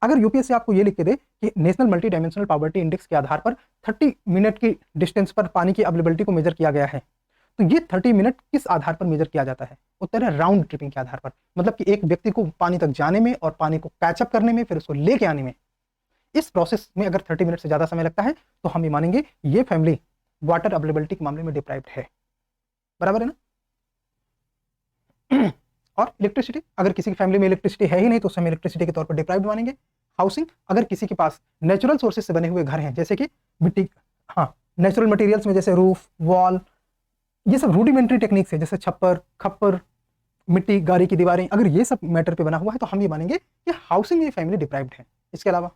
Speaker 1: अगर यूपीएससी आपको ये लिख के दे कि national multi dimensional poverty index के आधार पर 30 मिनट की डिस्टेंस पर पानी की अवेलेबिलिटी को मेजर किया गया है, तो ये 30 मिनट किस आधार पर मेजर किया जाता है? उत्तर है राउंड ट्रिपिंग के आधार पर। मतलब कि एक व्यक्ति को पानी तक जाने में और पानी को कैचअप करने में, फिर उसको लेके आने में, इस प्रोसेस में अगर 30 मिनट से ज्यादा समय लगता है तो हम ये मानेंगे ये फैमिली वाटर अवेलेबिलिटी के मामले में डिप्राइव्ड है। बराबर है ना? और इलेक्ट्रिसिटी, अगर किसी की फैमिली में इलेक्ट्रिसिटी है ही नहीं तो उसे हम इलेक्ट्रिसिटी के तौर पर डिप्राइव्ड मानेंगे। हाउसिंग, अगर किसी के पास नेचुरल सोर्सेज से बने हुए घर हैं, जैसे कि मिट्टी, हाँ, नेचुरल मटेरियल्स में जैसे रूफ, वॉल, ये सब रूडिमेंट्री टेक्निक्स है, जैसे छप्पर, खप्पर, मिट्टी, गाड़ी की दीवारें, अगर ये सब मैटर पे बना हुआ है तो हम ये मानेंगे कि हाउसिंग में फैमिली डिप्राइव्ड है। इसके अलावा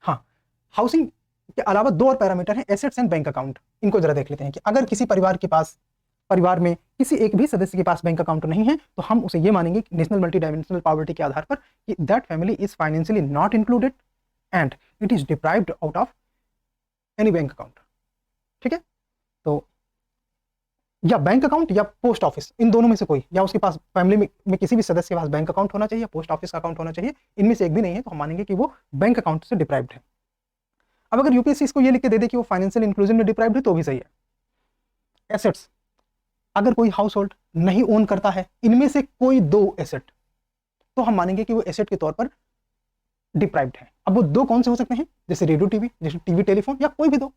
Speaker 1: हाँ, हाउसिंग के अलावा 2 और पैरामीटर हैं, एसेट्स एंड बैंक अकाउंट। इनको जरा देख लेते हैं कि अगर किसी परिवार में किसी एक भी सदस्य के पास बैंक अकाउंट नहीं है तो हम उसे ये मानेंगे नेशनल मल्टी डायमेंशनल पॉवर्टी के आधार पर कि that family is financially not included and it is deprived out of any bank account. ठीक है, तो या बैंक अकाउंट या पोस्ट ऑफिस, इन दोनों में से कोई, या उसके पास फैमिली में किसी भी सदस्य के पास बैंक अकाउंट होना चाहिए या पोस्ट ऑफिस का अकाउंट होना चाहिए, इनमें से एक भी नहीं है तो हम मानेंगे कि वो बैंक अकाउंट से डिप्राइव्ड है। अब अगर यूपीएससी इसको ये लिख के दे दे कि वो फाइनेंशियल इंक्लूजन में डिप्राइव्ड है तो भी सही है। एसेट्स, अगर कोई हाउस होल्ड नहीं ओन करता है इनमें से कोई 2 एसेट, तो हम मानेंगे कि वो एसेट के तौर पर डिप्राइव्ड है। अब वो 2 कौन से हो सकते हैं? जैसे रेडियो टीवी, जैसे टीवी टेलीफोन, या कोई भी 2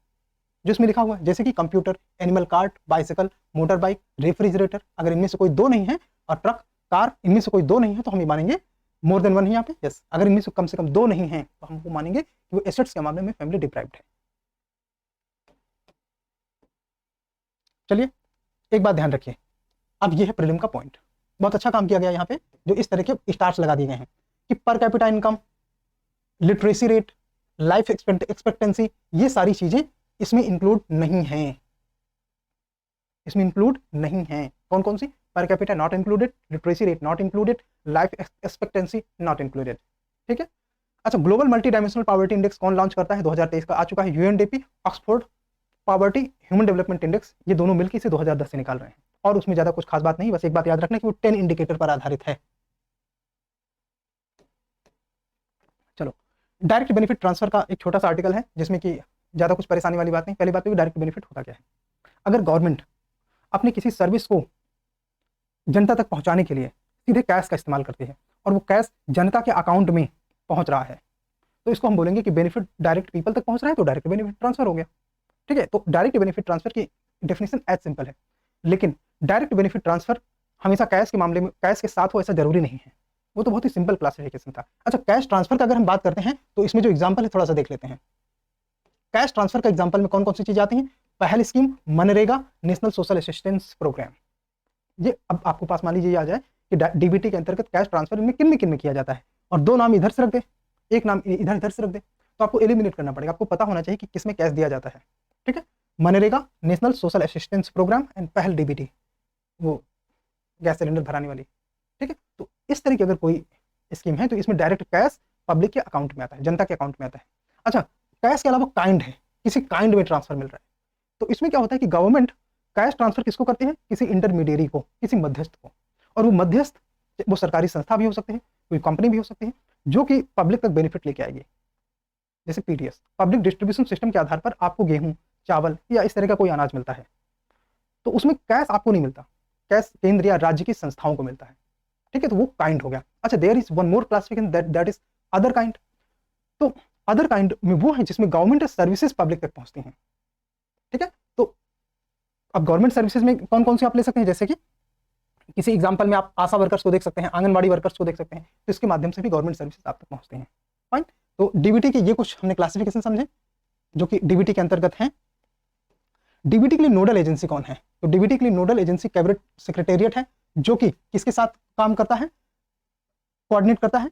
Speaker 1: जिसमें लिखा हुआ है, जैसे कि computer, animal cart, bicycle, motor bike, refrigerator, अगर इनमें से कोई 2 नहीं है, और ट्रक, कार, इनमें से कोई 2 नहीं है तो हम ये मानेंगे मोर देन 1 है यहाँ पे। यस, अगर इनमें से कम 2 नहीं है तो हमको मानेंगे कि वो एसेट्स के मामले में फैमिली डिप्राइव्ड है। चलिए एक बात ध्यान रखिए, अब ये है प्रीलिम का पॉइंट। बहुत अच्छा काम किया गया यहाँ पे, जो इस तरह के स्टार्स लगा दिए गए हैं कि per capita income, literacy rate, life expectancy, ये सारी चीजें इसमें इंक्लूड नहीं है। इसमें इंक्लूड नहीं है। कौन कौन सी? Per capita not included, literacy rate not included, life expectancy not included. ठीक है, अच्छा, global multi dimensional poverty index कौन लॉन्च करता है? 2023 का आ चुका है UNDP, Oxford poverty human development index, ये दोनों मिलकर इसे 2010 से निकाल रहे हैं। और उसमें ज्यादा कुछ खास बात नहीं, बस एक बात याद रखना कि वो 10 इंडिकेटर पर आधारित है। चलो, डायरेक्ट बेनिफिट ट्रांसफर का एक छोटा सा आर्टिकल है जिसमें कि ज्यादा कुछ परेशानी वाली बात नहीं। पहली बात तो डायरेक्ट बेनिफिट होता क्या है? अगर गवर्नमेंट अपनी किसी सर्विस को जनता तक पहुंचाने के लिए सीधे कैश का इस्तेमाल करती है और वो कैश जनता के अकाउंट में पहुंच रहा है, तो इसको हम बोलेंगे कि बेनिफिट डायरेक्ट पीपल तक पहुंच रहा है, तो डायरेक्ट बेनिफिट ट्रांसफर हो गया। ठीक है, तो डायरेक्ट बेनिफिट ट्रांसफर की डेफिनेशन एज सिंपल है, लेकिन डायरेक्ट बेनिफिट ट्रांसफर हमेशा कैश के मामले में कैश के साथ हो ऐसा जरूरी नहीं है। वो तो बहुत ही सिंपल क्लासिफिकेशन था। अच्छा, कैश ट्रांसफर का अगर हम बात करते हैं तो इसमें जो एग्जांपल है थोड़ा सा देख लेते हैं। कैश ट्रांसफर का एग्जांपल में कौन कौन सी चीजें आती हैं? पहली scheme MNREGA, national social assistance programme. ये अब आपको पास मान लीजिए आ जाए कि डीबीटी के अंतर्गत कैश ट्रांसफर इनमें किन में किया जाता है, और 2 नाम इधर से रख दे, एक नाम इधर से रख दे, तो आपको एलिमिनेट करना पड़ेगा। आपको पता होना चाहिए कि किसमें कैश दिया जाता है। ठीक है, MNREGA, national social assistance programme, and Pahal DBT. वो गैस सिलेंडर भराने वाली, ठीक है। तो इस तरह की अगर कोई स्कीम है तो इसमें डायरेक्ट कैश पब्लिक के अकाउंट में आता है, जनता के अकाउंट में आता है। अच्छा, कैश के अलावा काइंड है, किसी काइंड में ट्रांसफर मिल रहा है, तो इसमें क्या होता है कि गवर्नमेंट कैश ट्रांसफर किसको करती है, किसी इंटरमीडिएरी को, किसी मध्यस्थ को, और वो मध्यस्थ वो सरकारी संस्था भी हो सकते हैं, कोई कंपनी भी हो सकती है, जो कि पब्लिक तक बेनिफिट लेके आएगी। जैसे पीडीएस, पब्लिक डिस्ट्रीब्यूशन सिस्टम के आधार पर आपको गेहूं, चावल या इस तरह का कोई अनाज मिलता है, तो उसमें कैश आपको नहीं मिलता, कैश केंद्र या राज्य की संस्थाओं को मिलता है, ठीक है। तो वो काइंड हो गया। अच्छा, there is one more classification that is other kind. तो अदर काइंड में वो है जिसमें गवर्नमेंट सर्विसेज पब्लिक तक पहुंचती हैं, ठीक है। तो अब गवर्नमेंट सर्विसेज में कौन कौन से आप ले सकते हैं, जैसे कि किसी एग्जांपल में आप आशा वर्कर्स को देख सकते हैं, आंगनबाड़ी वर्कर्स को देख सकते हैं, तो इसके माध्यम से भी गवर्नमेंट सर्विसेज आप तक पहुंचते हैं। फाइन। तो डीबीटी के ये कुछ हमने क्लासिफिकेशन समझे जो कि डीबीटी के अंतर्गत हैं। डीबीटी के लिए नोडल एजेंसी कौन है, तो डीबीटी के लिए नोडल एजेंसी कैबिनेट सेक्रेटेरिएट है, जो कि किसके साथ काम करता है, कोऑर्डिनेट करता है।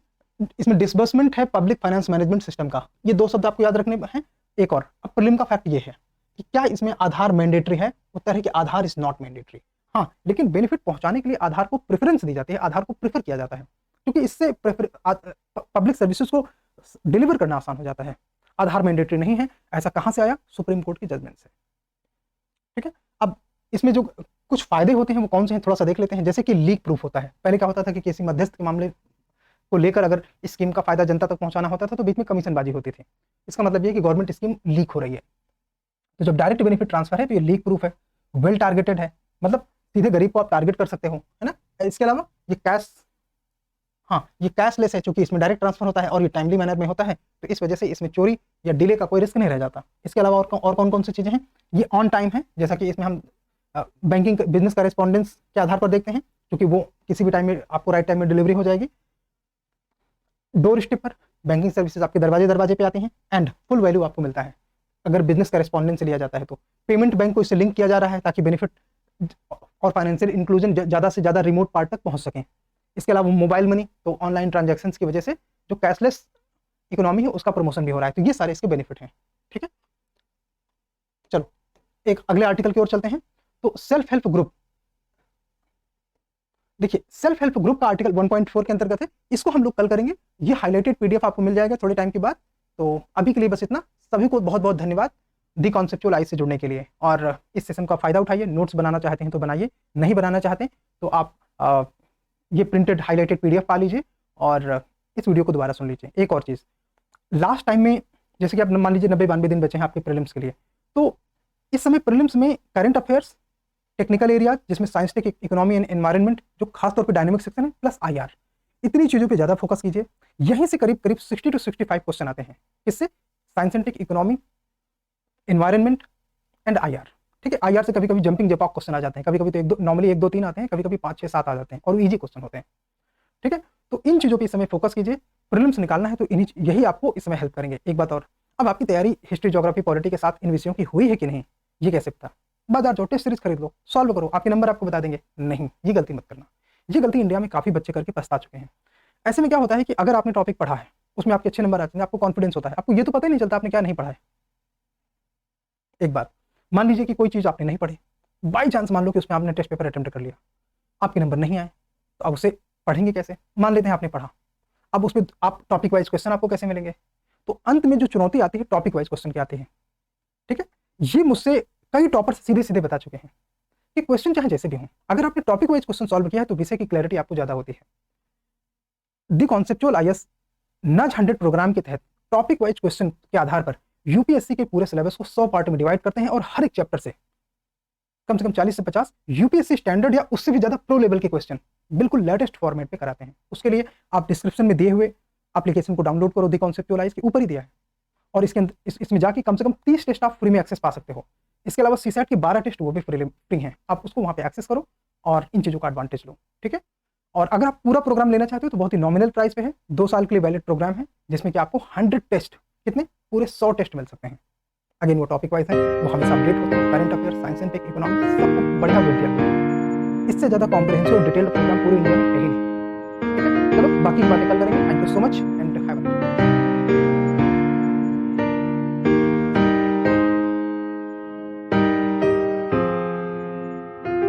Speaker 1: इसमें डिसबर्समेंट है पब्लिक फाइनेंस मैनेजमेंट सिस्टम का, ये दो शब्द आपको याद रखने हैं। एक और अब प्रीलिम का फैक्ट ये है कि क्या इसमें आधार मैंडेटरी है, उत्तर है कि आधार इज नॉट मैंडेटरी। हाँ, लेकिन बेनिफिट पहुंचाने के लिए आधार को प्रेफरेंस दी जाती है, आधार को प्रेफर किया जाता है, क्योंकि इससे पब्लिक सर्विसेज को डिलीवर करना आसान हो जाता है। आधार मैंडेटरी नहीं है, ऐसा कहां से आया, सुप्रीम कोर्ट की जजमेंट से, ठीक है। अब इसमें जो कुछ फायदे होते हैं वो कौन से हैं, थोड़ा सा देख लेते हैं। जैसे कि लीक प्रूफ होता है। पहले क्या होता था कि किसी मध्यस्थ के मामले को लेकर अगर स्कीम का फायदा जनता तक पहुंचाना होता था तो बीच में कमीशनबाजी होती थी। इसका मतलब ये कि गवर्नमेंट स्कीम लीक हो रही है। तो जब डायरेक्ट बेनिफिट ट्रांसफर है तो ये लीक प्रूफ है, वेल टारगेटेड है, मतलब सीधे गरीब को आप टारगेट कर सकते हो, है ना। इसके अलावा ये कैश, हाँ ये कैशलेस है, चूंकि इसमें डायरेक्ट ट्रांसफर होता है और ये टाइमली मैनर में होता है, तो इस वजह से इसमें चोरी या डिले का कोई रिस्क नहीं रह जाता। इसके अलावा और कौन कौन सी चीजें हैं, ये ऑन टाइम है, जैसा कि इसमें हम बैंकिंग बिजनेस करेस्पॉन्डेंस के आधार पर देखते हैं, क्योंकि वो किसी भी टाइम में आपको राइट टाइम में डिलीवरी हो जाएगी। डोर स्टेप पर बैंकिंग सर्विसेज आपके दरवाजे दरवाजे पे आती हैं, एंड फुल वैल्यू आपको मिलता है अगर बिजनेस करेस्पॉन्डेंस से लिया जाता है। तो पेमेंट बैंक को इससे लिंक किया जा रहा है ताकि बेनिफिट और फाइनेंशियल इंक्लूजन ज़्यादा से ज़्यादा रिमोट पार्ट तक पहुंच सकें। इसके अलावा मोबाइल मनी, तो ऑनलाइन ट्रांजैक्शंस की वजह से जो कैशलेस इकोनॉमी है उसका प्रमोशन भी हो रहा है। तो ये सारे इसके बेनिफिट हैं, ठीक है। चलो एक अगले आर्टिकल की ओर चलते हैं। तो सेल्फ हेल्प ग्रुप, देखिए सेल्फ हेल्प ग्रुप का आर्टिकल 1.4 के अंतर्गत है, इसको हम लोग कल करेंगे। ये हाईलाइटेड पीडीएफ आपको मिल जाएगा थोड़े टाइम के बाद। तो अभी के लिए बस इतना। सभी को बहुत बहुत धन्यवाद दी कॉन्सेप्चुअल आई से जुड़ने के लिए, और इस सेशन का फायदा उठाइए। नोट्स बनाना चाहते हैं तो बनाइए, नहीं बनाना चाहते हैं तो आप ये प्रिंटेड हाईलाइटेड पीडीएफ पा लीजिए और इस वीडियो को दोबारा सुन लीजिए। एक और चीज़, लास्ट टाइम में जैसे कि आप मान लीजिए 90-92 दिन बचे हैं आपके प्रीलिम्स के लिए, तो इस समय प्रीलिम्स में करंट अफेयर्स, टेक्निकल एरियाज जिसमें science tech, economy and environment जो खासतौर पे डायनेमिक सेक्शन है, प्लस आईआर, इतनी चीज़ों पे ज़्यादा फोकस कीजिए। यहीं से करीब 60 to 65 क्वेश्चन आते हैं। किससे, science and tech, economy, environment and IR, ठीक है। आईआर से कभी कभी जंपिंग जपॉक क्वेश्चन आ जाते हैं, कभी कभी तो नॉर्मली 1 2 3 आते हैं, कभी कभी 5 6 7 आ जाते हैं और ईजी क्वेश्चन होते हैं, ठीक है। तो इन चीज़ों पर इस समय फोकस कीजिए। प्रीलिम्स निकालना है तो यही आपको इस समय हेल्प करेंगे। एक बात और, अब आपकी तैयारी हिस्ट्री, ज्योग्राफी, पॉलिटी के साथ इन विषयों की हुई है कि नहीं, ये कैसे पता। बाजार जाओ, टेस्ट सीरीज खरीद लो, सॉल्व करो, आपके नंबर आपको बता देंगे। नहीं, ये गलती मत करना। ये गलती इंडिया में काफ़ी बच्चे करके पछता चुके हैं। ऐसे में क्या होता है कि अगर आपने टॉपिक पढ़ा है, उसमें आपके अच्छे नंबर आते हैं, आपको कॉन्फिडेंस होता है, आपको ये तो पता ही नहीं चलता आपने क्या नहीं पढ़ा है। एक बात, मान लीजिए कि कोई चीज़ आपने नहीं पढ़ी, बाई चांस मान लो कि उसमें आपने टेस्ट पेपर अटेम्प्ट कर लिया, आपके नंबर नहीं आए, तो अब उसे पढ़ेंगे कैसे। मान लेते हैं आपने पढ़ा, अब उसमें आप टॉपिक वाइज क्वेश्चन आपको कैसे मिलेंगे। तो अंत में जो चुनौती आती है टॉपिक वाइज क्वेश्चन की आती है, ठीक है। ये मुझसे कई टॉपर सीधे सीधे बता चुके हैं कि क्वेश्चन चाहे जैसे भी हों, अगर आपने टॉपिक वाइज क्वेश्चन सॉल्व किया है तो विषय की क्लैरिटी आपको ज्यादा होती है। दी कॉन्सेप्चुअल आईएएस नज 100 प्रोग्राम के तहत टॉपिक वाइज क्वेश्चन के आधार पर यूपीएससी के पूरे सिलेबस को 100 पार्ट में डिवाइड करते हैं और हर एक चैप्टर से कम 40 से 50 यूपीएससी स्टैंडर्ड या उससे भी ज्यादा प्रो लेवल के क्वेश्चन बिल्कुल लेटेस्ट फॉर्मेट पे कराते हैं। उसके लिए आप डिस्क्रिप्शन में दिए हुए एप्लीकेशन को डाउनलोड करो, दी कॉन्सेप्चुअल आईएएस के ऊपर ही दिया है, और इसके इसमें जाके कम से कम 30 टेस्ट आप फ्री में एक्सेस पा सकते हो। इसके अलावा सीसैट के 12 टेस्ट वो भी फ्री हैं, आप उसको वहाँ पे एक्सेस करो और इन चीज़ों का एडवांटेज लो, ठीक है। और अगर आप पूरा प्रोग्राम लेना चाहते हो तो बहुत ही नॉमिनल प्राइस पे है, 2 साल के लिए वैलिड प्रोग्राम है, जिसमें कि आपको 100 टेस्ट, कितने, पूरे 100 टेस्ट मिल सकते हैं। अगेन वो टॉपिक वाइज है, वो हमेशा अपडेट होते हैं, current affair, science and tech, economics, सबको बढ़िया मिल जाता। इससे ज़्यादा कॉम्प्रिहेंसिव और डिटेल्ड प्रोग्राम पूरे इंडिया में है ही नहीं, ठीक है। चलो बाकी बातें कल करेंगे। Thank you so much.